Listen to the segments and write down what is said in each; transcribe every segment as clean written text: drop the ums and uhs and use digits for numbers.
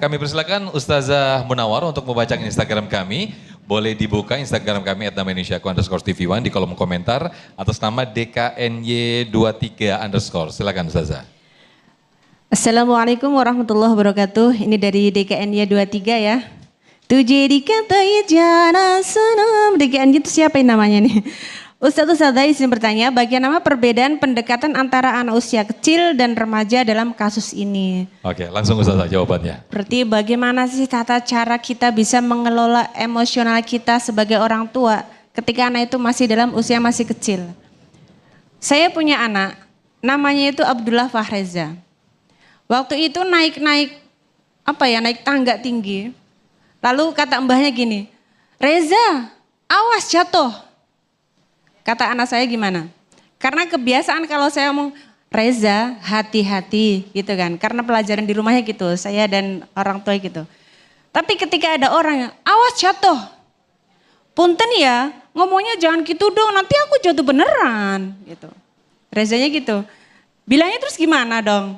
kami persilakan Ustazah Munawar untuk membacakan Instagram kami. Boleh dibuka Instagram kami @namaindonesiaku_tv1 di kolom komentar atas nama DKNY23_. Silakan Ustazah. Assalamualaikum warahmatullahi wabarakatuh. Ini dari DKNY23 ya. Tujuh dikatai jana senam. DKNY itu siapa yang namanya nih? Ustazah izin bertanya, bagaimana perbedaan pendekatan antara anak usia kecil dan remaja dalam kasus ini? Oke, langsung Ustazah jawabannya. Berarti bagaimana sih tata cara kita bisa mengelola emosional kita sebagai orang tua ketika anak itu masih dalam usia masih kecil? Saya punya anak, namanya itu Abdullah Fahreza. Waktu itu naik tangga tinggi. Lalu kata mbahnya gini, Reza, awas jatuh. Kata anak saya gimana? Karena kebiasaan kalau saya ngomong, Reza hati-hati gitu kan. Karena pelajaran di rumahnya gitu, saya dan orang tua gitu. Tapi ketika ada orang yang, awas jatuh. Punten ya, ngomongnya jangan gitu dong, nanti aku jatuh beneran. Gitu. Rezanya gitu. Bilangnya terus gimana dong?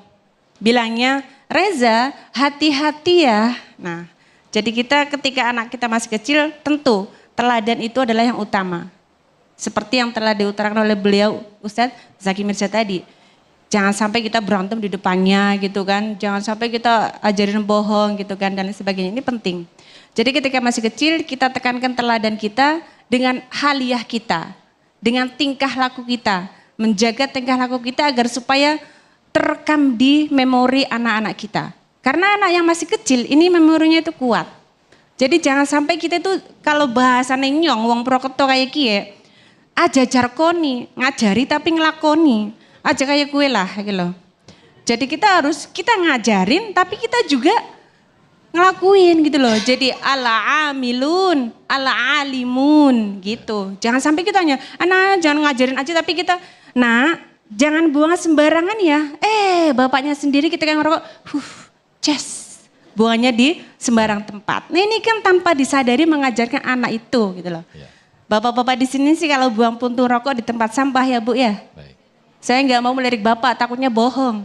Bilangnya, Reza hati-hati ya. Nah, jadi kita ketika anak kita masih kecil, tentu teladan itu adalah yang utama. Seperti yang telah diutarakan oleh beliau Ustadz Zaki Mirza tadi. Jangan sampai kita berantem di depannya gitu kan. Jangan sampai kita ajarin bohong gitu kan dan sebagainya. Ini penting. Jadi ketika masih kecil kita tekankan teladan kita dengan haliah kita. Dengan tingkah laku kita. Menjaga tingkah laku kita agar supaya terekam di memori anak-anak kita. Karena anak yang masih kecil ini memorinya itu kuat. Jadi jangan sampai kita itu kalau bahasanya nyong, wong proketo kayak kie. Aja jarkoni, ngajari tapi ngelakoni. Aja kayak gue lah gitu. Jadi kita ngajarin tapi kita juga ngelakuin gitu loh. Jadi ala amilun, ala alimun gitu. Jangan sampai kita hanya, anak jangan ngajarin aja tapi kita, nah jangan buang sembarangan ya. Bapaknya sendiri kita yang ngerokok, buangnya di sembarang tempat. Nah ini kan tanpa disadari mengajarkan anak itu gitu loh. Ya. Bapak-bapak di sini sih kalau buang puntung rokok di tempat sampah ya Bu ya. Baik. Saya nggak mau melirik Bapak, takutnya bohong.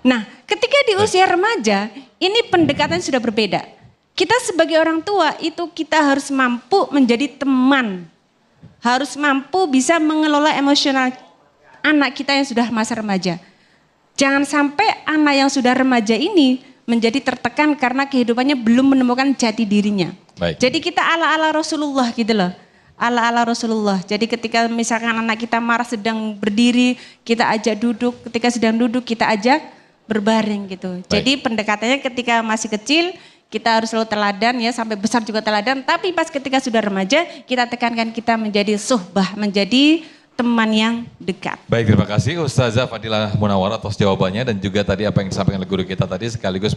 Nah ketika di usia remaja, ini pendekatan sudah berbeda. Kita sebagai orang tua itu kita harus mampu menjadi teman. Harus mampu bisa mengelola emosional anak kita yang sudah masa remaja. Jangan sampai anak yang sudah remaja ini menjadi tertekan karena kehidupannya belum menemukan jati dirinya. Baik. Jadi kita ala-ala Rasulullah gitu loh. Ala-ala Rasulullah. Jadi ketika misalkan anak kita marah sedang berdiri, kita ajak duduk. Ketika sedang duduk kita ajak berbaring gitu. Baik. Jadi pendekatannya ketika masih kecil kita harus selalu teladan ya, sampai besar juga teladan. Tapi pas ketika sudah remaja kita tekankan kita menjadi suhbah, menjadi teman yang dekat. Baik, terima kasih Ustazah Fadilah Munawar atas jawabannya dan juga tadi apa yang disampaikan oleh guru kita tadi sekaligus